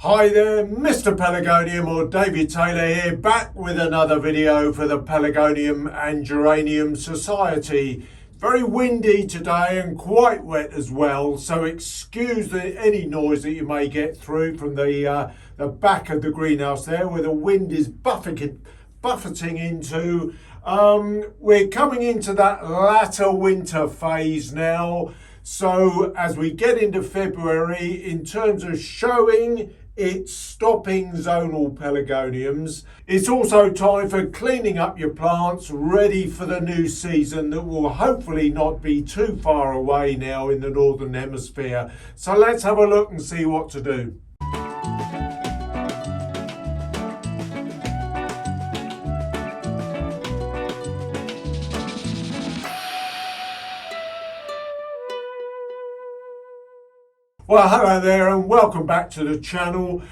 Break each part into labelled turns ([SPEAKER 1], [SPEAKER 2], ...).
[SPEAKER 1] Hi there, Mr Pelargonium or David Taylor here, back with another video for the Pelargonium and Geranium Society. Very windy today and quite wet as well, so excuse any noise that you may get through from the back of the greenhouse there where the wind is buffeting into. We're coming into that latter winter phase now. So as we get into February, in terms of showing, it's stopping zonal pelargoniums. It's also time for cleaning up your plants, ready for the new season that will hopefully not be too far away now in the Northern Hemisphere. So let's have a look and see what to do. Well, hello there and welcome back to the channel.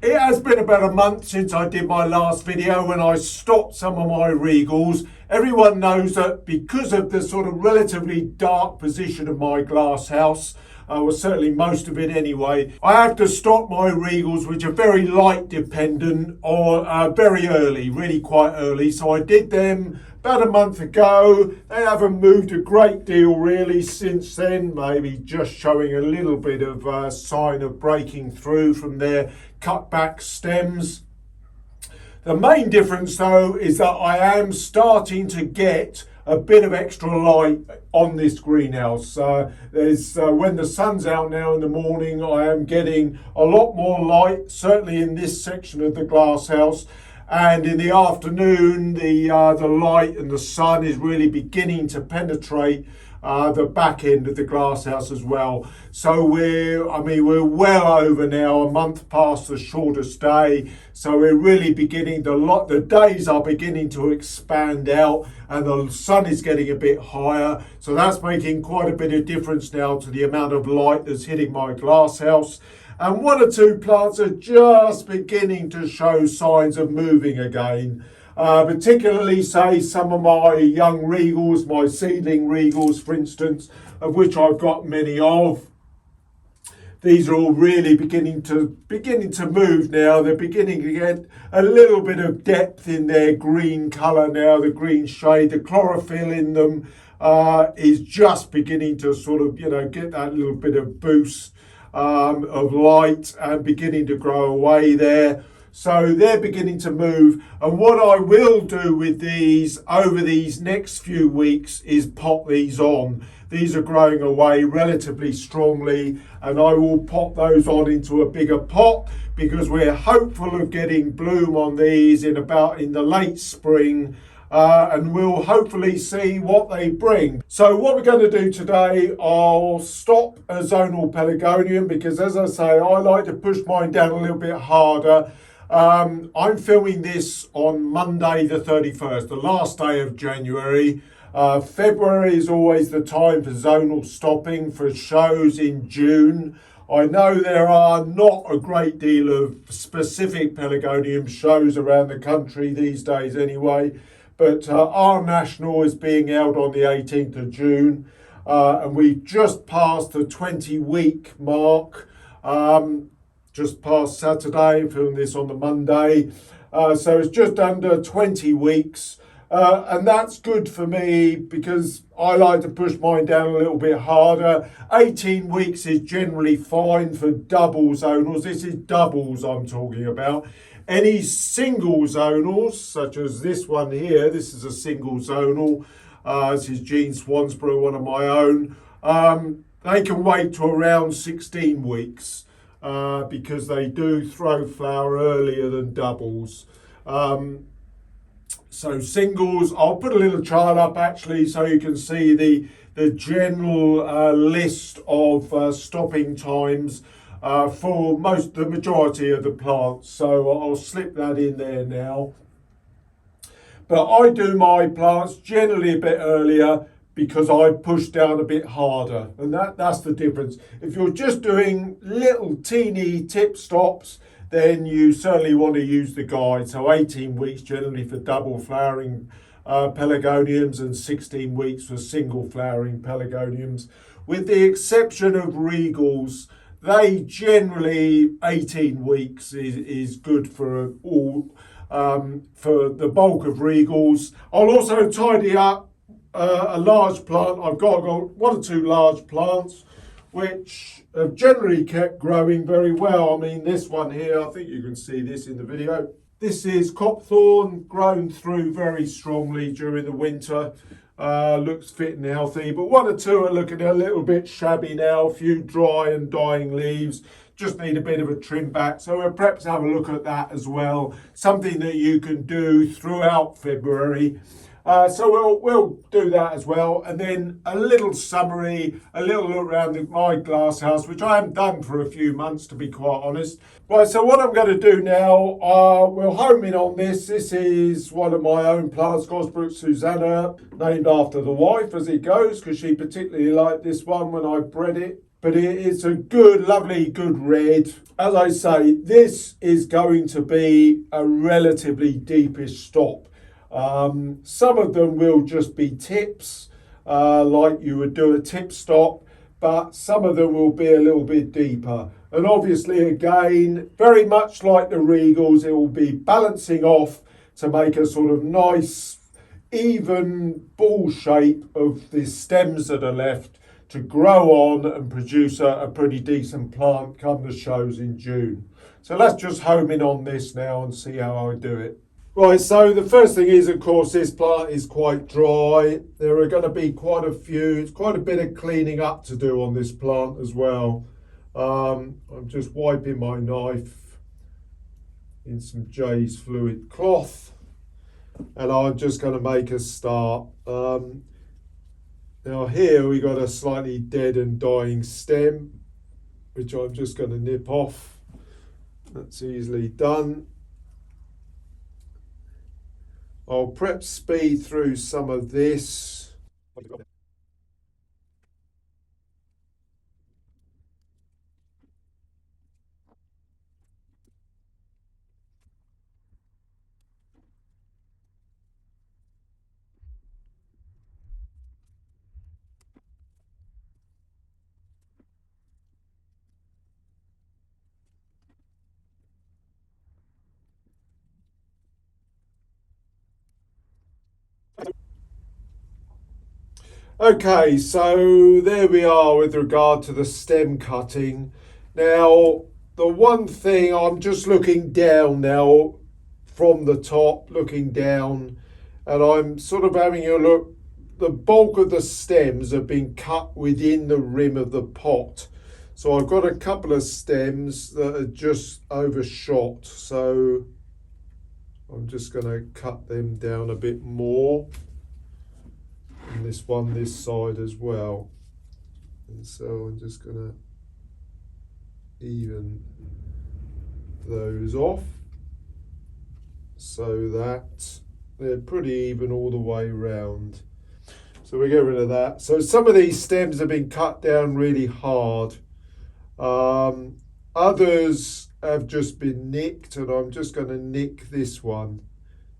[SPEAKER 1] It has been about a month since I did my last video when I stopped some of my regals. Everyone knows that because of the sort of relatively dark position of my glass house, well, certainly most of it anyway, I have to stop my regals which are very light dependent or very early, really quite early. So I did them about a month ago. They haven't moved a great deal really since then, maybe just showing a little bit of sign of breaking through from their cut back stems. The main difference though is that I am starting to get a bit of extra light on this greenhouse. When the sun's out now in the morning, I am getting a lot more light, certainly in this section of the glass house. And in the afternoon, the light and the sun is really beginning to penetrate the back end of the glass house as well. So we're well over now, a month past the shortest day. So we're really beginning, the days are beginning to expand out and the sun is getting a bit higher. So that's making quite a bit of difference now to the amount of light that's hitting my glass house. And one or two plants are just beginning to show signs of moving again. Particularly, say, some of my young regals, my seedling regals, for instance, of which I've got many of. These are all really beginning to move now. They're beginning to get a little bit of depth in their green colour now, the green shade. The chlorophyll in them is just beginning to sort of, get that little bit of boost of light and beginning to grow away there. So they're beginning to move. And what I will do with these over these next few weeks is pop these on. These are growing away relatively strongly and I will pop those on into a bigger pot because we're hopeful of getting bloom on these in the late spring. And we'll hopefully see what they bring. So what we're going to do today, I'll stop a zonal pelargonium because, as I say, I like to push mine down a little bit harder. I'm filming this on Monday the 31st, the last day of January. February is always the time for zonal stopping for shows in June. I know there are not a great deal of specific pelargonium shows around the country these days anyway. But our national is being held on the 18th of June and we've just passed the 20-week mark, just past Saturday, filming this on the Monday. So it's just under 20 weeks and that's good for me because I like to push mine down a little bit harder. 18 weeks is generally fine for double zonals. This is doubles I'm talking about. Any single zonals, such as this one here, this is a single zonal, this is Jean Swansborough, one of my own, they can wait to around 16 weeks because they do throw flower earlier than doubles. So singles, I'll put a little chart up actually so you can see the general list of stopping times for the majority of the plants. So I'll slip that in there now. But I do my plants generally a bit earlier because I push down a bit harder. And that's the difference. If you're just doing little teeny tip stops, then you certainly want to use the guide. So 18 weeks generally for double flowering pelargoniums and 16 weeks for single flowering pelargoniums. With the exception of regals, They generally 18 weeks is good for all for the bulk of Regals. I'll also tidy up a large plant. I've got one or two large plants which have generally kept growing very well. I mean, this one here, I think you can see this in the video. This is copthorn, grown through very strongly during the winter. Looks fit and healthy, but one or two are looking a little bit shabby now. A few dry and dying leaves. Just need a bit of a trim back. So we'll perhaps have a look at that as well. Something that you can do throughout February. So we'll do that as well, and then a little summary, a little look around my glass house, which I haven't done for a few months, to be quite honest. Right, so what I'm going to do now, we'll home in on this. This is one of my own plants, Gosbrook Susanna, named after the wife as it goes, because she particularly liked this one when I bred it. But it's a good, lovely, good red. As I say, this is going to be a relatively deepish stop. Some of them will just be tips, like you would do a tip stop, but some of them will be a little bit deeper. And obviously, again, very much like the Regals, it will be balancing off to make a sort of nice, even ball shape of the stems that are left to grow on and produce a pretty decent plant come the shows in June. So let's just home in on this now and see how I do it. Right, so the first thing is, of course, this plant is quite dry. There are going to be quite a few, it's quite a bit of cleaning up to do on this plant as well. I'm just wiping my knife in some J's fluid cloth, and I'm just going to make a start. Now here we got a slightly dead and dying stem, which I'm just going to nip off. That's easily done. I'll perhaps speed through some of this. Okay, so there we are with regard to the stem cutting. Now, the one thing, I'm just looking down now from the top, looking down, and I'm sort of having a look. The bulk of the stems have been cut within the rim of the pot. So I've got a couple of stems that are just overshot. So I'm just going to cut them down a bit more. And this one this side as well, and so I'm just going to even those off so that they're pretty even all the way round. So we get rid of that. So some of these stems have been cut down really hard. Others have just been nicked, and I'm just going to nick this one.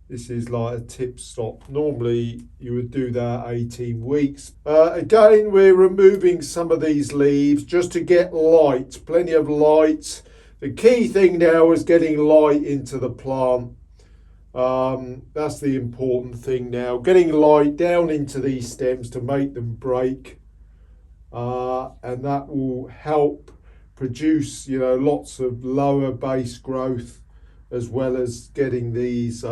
[SPEAKER 1] This is like a tip stop. Normally you would do that 18 weeks. Again, we're removing some of these leaves just to get light, plenty of light. The key thing now is getting light into the plant. That's the important thing now. Getting light down into these stems to make them break. And that will help produce, lots of lower base growth, as well as getting these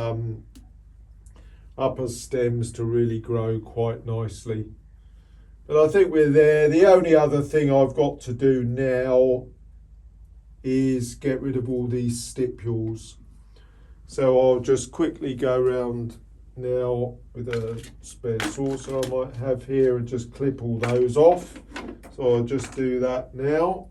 [SPEAKER 1] upper stems to really grow quite nicely. But I think we're there. The only other thing I've got to do now is get rid of all these stipules. So I'll just quickly go around now with a spare saucer I might have here and just clip all those off. So I'll just do that now.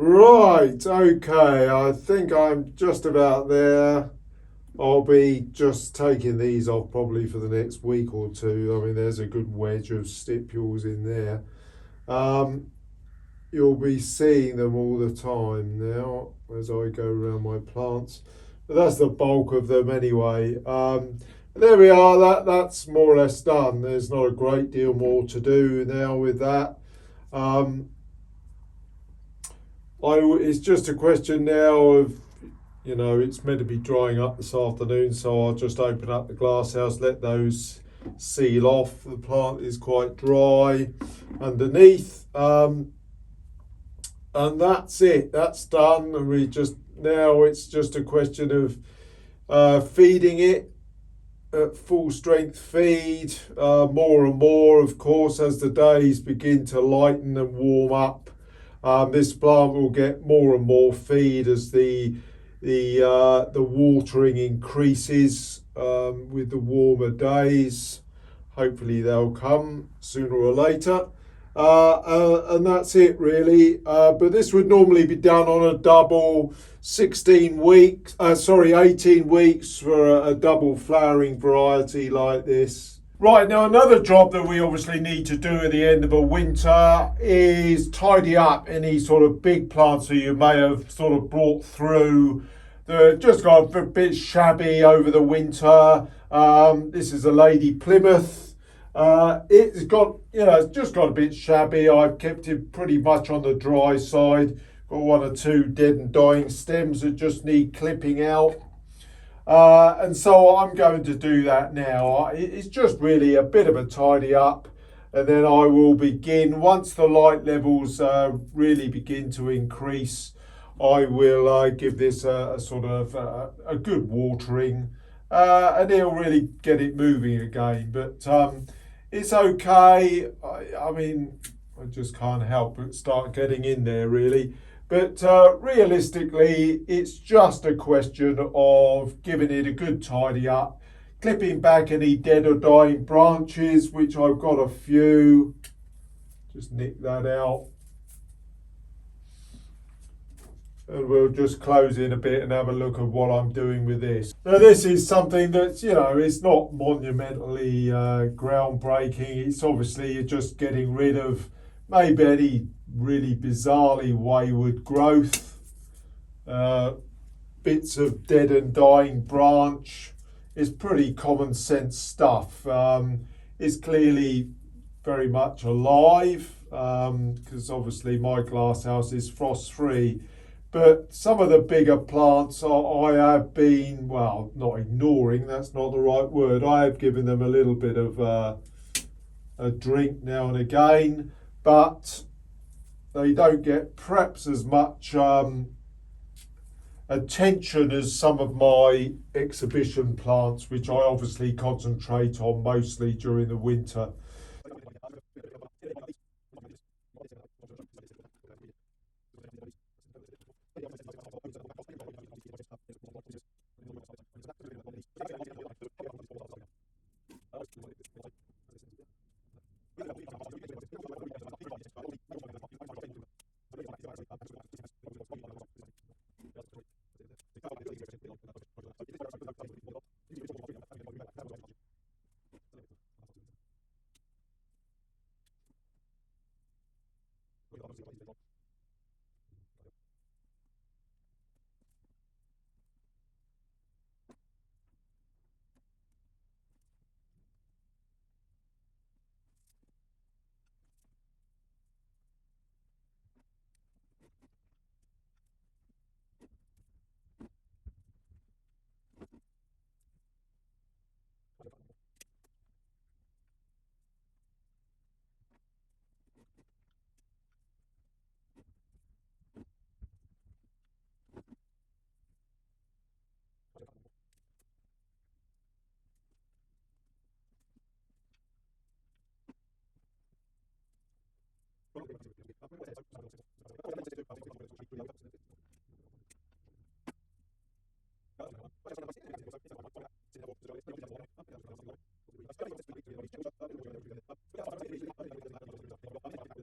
[SPEAKER 1] Right, okay, I think I'm just about there. I'll be just taking these off probably for the next week or two. I mean, there's a good wedge of stipules in there. Um, you'll be seeing them all the time now as I go around my plants. But that's the bulk of them anyway. There we are. That's more or less done. There's not a great deal more to do now with that. Um, it's just a question now of, it's meant to be drying up this afternoon, so I'll just open up the glass house, let those seal off. The plant is quite dry underneath. And that's it. That's done. And it's just a question of feeding it at full strength feed, more and more, of course, as the days begin to lighten and warm up. This plant will get more and more feed as the watering increases with the warmer days. Hopefully they'll come sooner or later. And that's it really. But this would normally be done on a double 18 weeks for a double flowering variety like this. Right, now another job that we obviously need to do at the end of a winter is tidy up any sort of big plants that you may have sort of brought through. They're just got a bit shabby over the winter. This is a Lady Plymouth. It's just got a bit shabby. I've kept it pretty much on the dry side. Got one or two dead and dying stems that just need clipping out. And so I'm going to do that now. It's just really a bit of a tidy up. And then I will begin, once the light levels really begin to increase, I will give this a sort of a good watering. And it'll really get it moving again. But it's okay. I mean, I just can't help but start getting in there, really. But realistically, it's just a question of giving it a good tidy up, clipping back any dead or dying branches, which I've got a few. Just nick that out. And we'll just close in a bit and have a look at what I'm doing with this. Now this is something that's, it's not monumentally groundbreaking. It's obviously you're just getting rid of maybe any really bizarrely wayward growth, bits of dead and dying branch. It's pretty common sense stuff. It's clearly very much alive because obviously my glass house is frost free. But some of the bigger plants I have been, well, not ignoring, that's not the right word. I have given them a little bit of a drink now and again, but they don't get perhaps as much attention as some of my exhibition plants, which I obviously concentrate on mostly during the winter.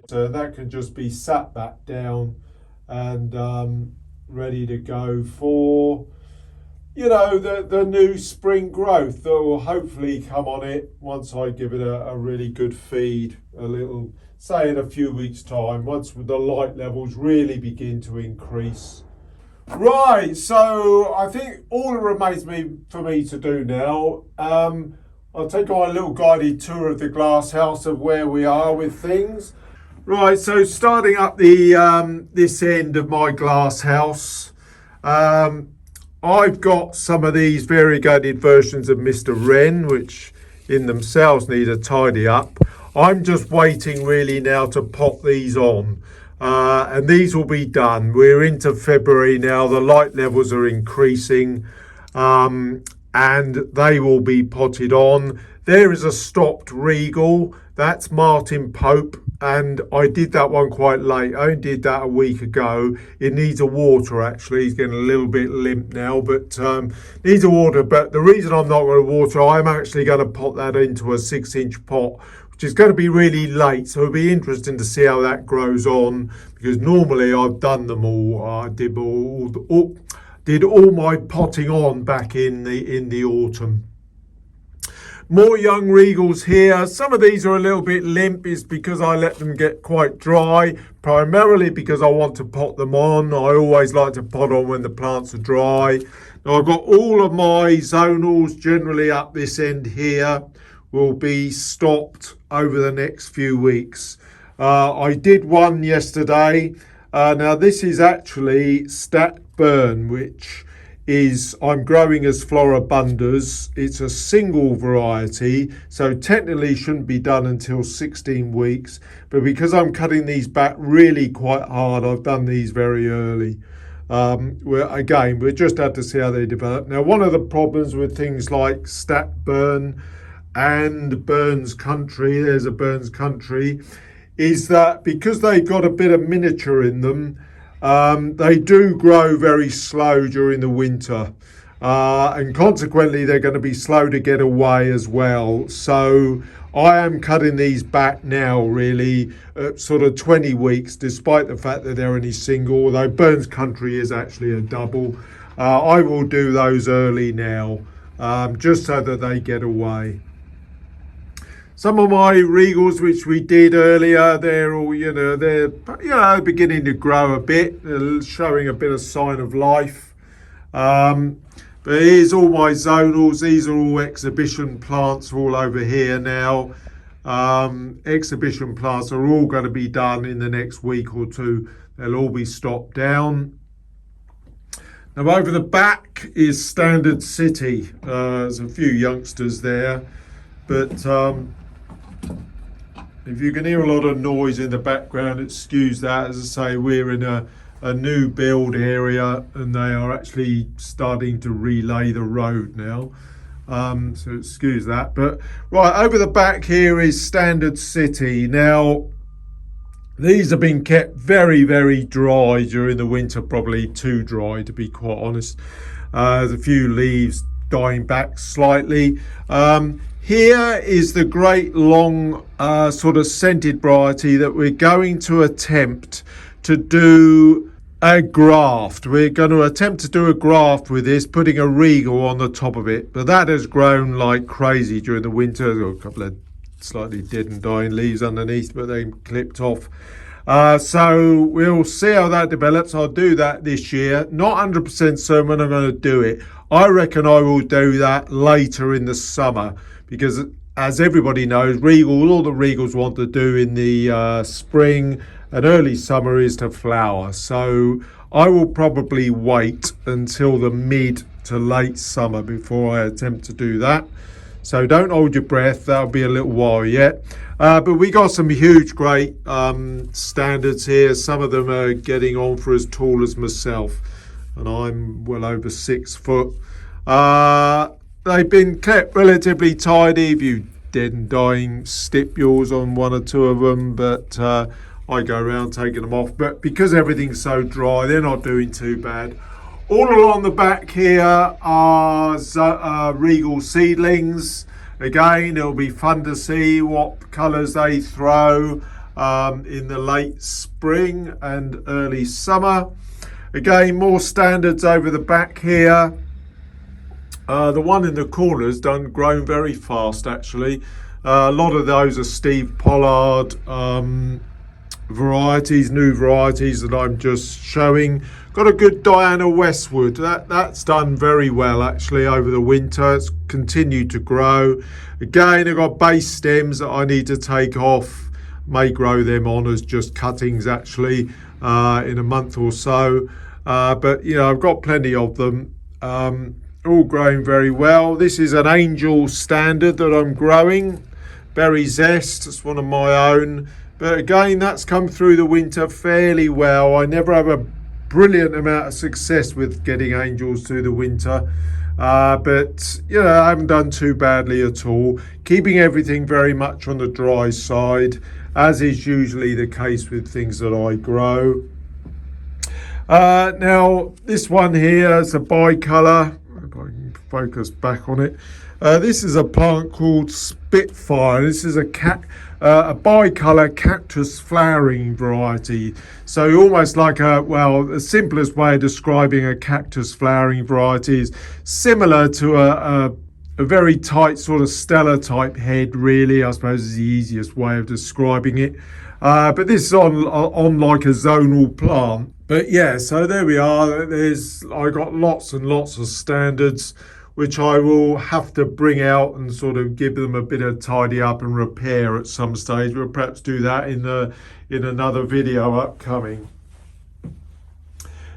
[SPEAKER 1] So that can just be sat back down and ready to go for, you know, the new spring growth that will hopefully come on it once I give it a really good feed, a little, say in a few weeks time, once the light levels really begin to increase. Right, so I think all that remains for me to do now, I'll take on a little guided tour of the glass house of where we are with things. Right, so starting up the this end of my glass house, I've got some of these variegated versions of Mr Wren, which in themselves need a tidy up. I'm just waiting really now to pot these on. And these will be done. We're into February now, the light levels are increasing, and they will be potted on. There is a stopped Regal, that's Martin Pope, and I did that one quite late. I only did that a week ago. It needs a water actually, he's getting a little bit limp now, but needs a water. But the reason I'm not going to water, I'm actually going to pot that into a 6-inch pot, which is going to be really late, so it'll be interesting to see how that grows on, because normally I've done them all. I did all my potting on back in the autumn. More young Regals here. Some of these are a little bit limp, is because I let them get quite dry, primarily because I want to pot them on. I always like to pot on when the plants are dry. Now I've got all of my zonals generally up this end here, will be stopped over the next few weeks. I did one yesterday. Now this is actually Stat Burn, which is I'm growing as Floribundas. It's a single variety, so technically shouldn't be done until 16 weeks. But because I'm cutting these back really quite hard, I've done these very early. We'll just have to see how they develop. Now, one of the problems with things like Stat Burn and Burns Country, there's a Burns Country, is that because they've got a bit of miniature in them, they do grow very slow during the winter, and consequently they're going to be slow to get away as well. So I am cutting these back now really at sort of 20 weeks, despite the fact that they're only single, although Burns Country is actually a double. I will do those early now, just so that they get away. Some of my Regals, which we did earlier, they're all, they're beginning to grow a bit, they're showing a bit of sign of life. But here's all my zonals. These are all exhibition plants all over here now. Exhibition plants are all going to be done in the next week or two. They'll all be stopped down. Now over the back is Standard City. There's a few youngsters there, but if you can hear a lot of noise in the background, excuse that. As I say, we're in a new build area and they are actually starting to relay the road now. So excuse that. But right, over the back here is Standard City. Now, these have been kept very, very dry during the winter, probably too dry to be quite honest. There's a few leaves dying back slightly. Here is the great long sort of scented variety that we're going to attempt to do a graft. We're going to attempt to do a graft with this, putting a Regal on the top of it. But that has grown like crazy during the winter. There's got a couple of slightly dead and dying leaves underneath, but they clipped off. So we'll see how that develops. I'll do that this year. Not 100% certain when I'm going to do it. I reckon I will do that later in the summer, because as everybody knows, all the Regals want to do in the spring and early summer is to flower. So I will probably wait until the mid to late summer before I attempt to do that. So don't hold your breath, that'll be a little while yet. But we got some huge, great standards here. Some of them are getting on for as tall as myself, and I'm well over 6 foot. They've been kept relatively tidy. A few dead and dying stipules on one or two of them, but I go around taking them off. But because everything's so dry, they're not doing too bad. All along the back here are Regal seedlings. Again, it'll be fun to see what colours they throw. in the late spring and early summer. Again, more standards over the back here. The one in the corner has grown very fast actually. A lot of those are Steve Pollard varieties, new varieties that I'm just showing. Got a good Diana Westwood. That's done very well actually over the winter. It's continued to grow. Again, I've got base stems that I need to take off. May grow them on as just cuttings actually in a month or so. But you know, I've got plenty of them. All growing very well. This is an Angel standard that I'm growing. Berry Zest, it's one of my own. But again, that's come through the winter fairly well. I never have a brilliant amount of success with getting Angels through the winter. But, you know, I haven't done too badly at all. Keeping everything very much on the dry side, as is usually the case with things that I grow. Now, this one here is a bicolour. If I can focus back on it. This is a plant called Spitfire. This is a bicolour cactus flowering variety. So almost like the simplest way of describing a cactus flowering variety is similar to a very tight sort of Stella type head, really, I suppose is the easiest way of describing it. But this is on like a zonal plant. But yeah, so there we are. I got lots and lots of standards, which I will have to bring out and sort of give them a bit of tidy up and repair at some stage. We'll perhaps do that in another video upcoming.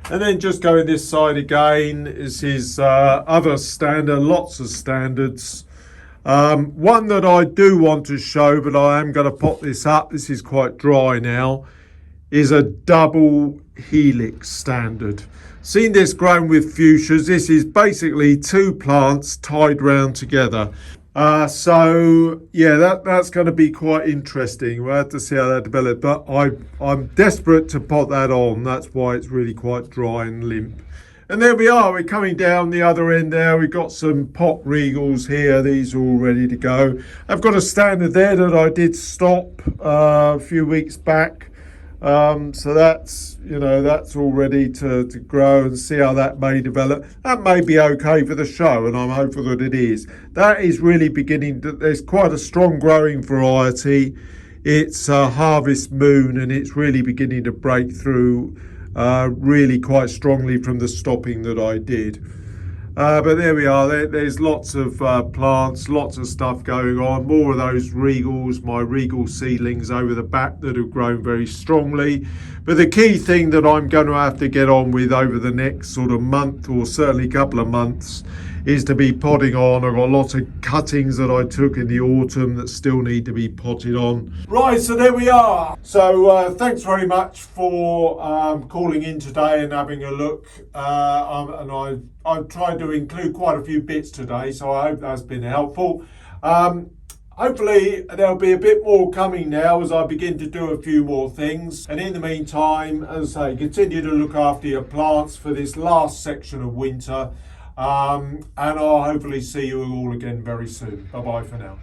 [SPEAKER 1] And then just going this side again, this is other standard, lots of standards. One that I do want to show, but I am going to pop this up, this is quite dry now, is a double helix standard. Seen this grown with fuchsias. This is basically two plants tied round together. So yeah, that's going to be quite interesting. We'll have to see how that develops. But I'm desperate to pot that on. That's why it's really quite dry and limp. And there we are. We're coming down the other end there. We've got some pot regals here. These are all ready to go. I've got a standard there that I did stop a few weeks back. So that's, you know, that's all ready to grow and see how that may develop. That may be okay for the show, and I'm hopeful that it is. That is really beginning to, there's quite a strong growing variety. It's a Harvest Moon, and it's really beginning to break through really quite strongly from the stopping that I did. But there we are. There's lots of plants, lots of stuff going on. More of those regals, my regal seedlings over the back that have grown very strongly. But the key thing that I'm going to have to get on with over the next sort of month, or certainly couple of months, is to be potting on. I've got lots of cuttings that I took in the autumn that still need to be potted on. Right, so there we are. So thanks very much for calling in today and having a look. And I've tried to include quite a few bits today, so I hope that's been helpful. Hopefully there'll be a bit more coming now as I begin to do a few more things. And in the meantime, as I say, continue to look after your plants for this last section of winter. And I'll hopefully see you all again very soon. Bye-bye for now.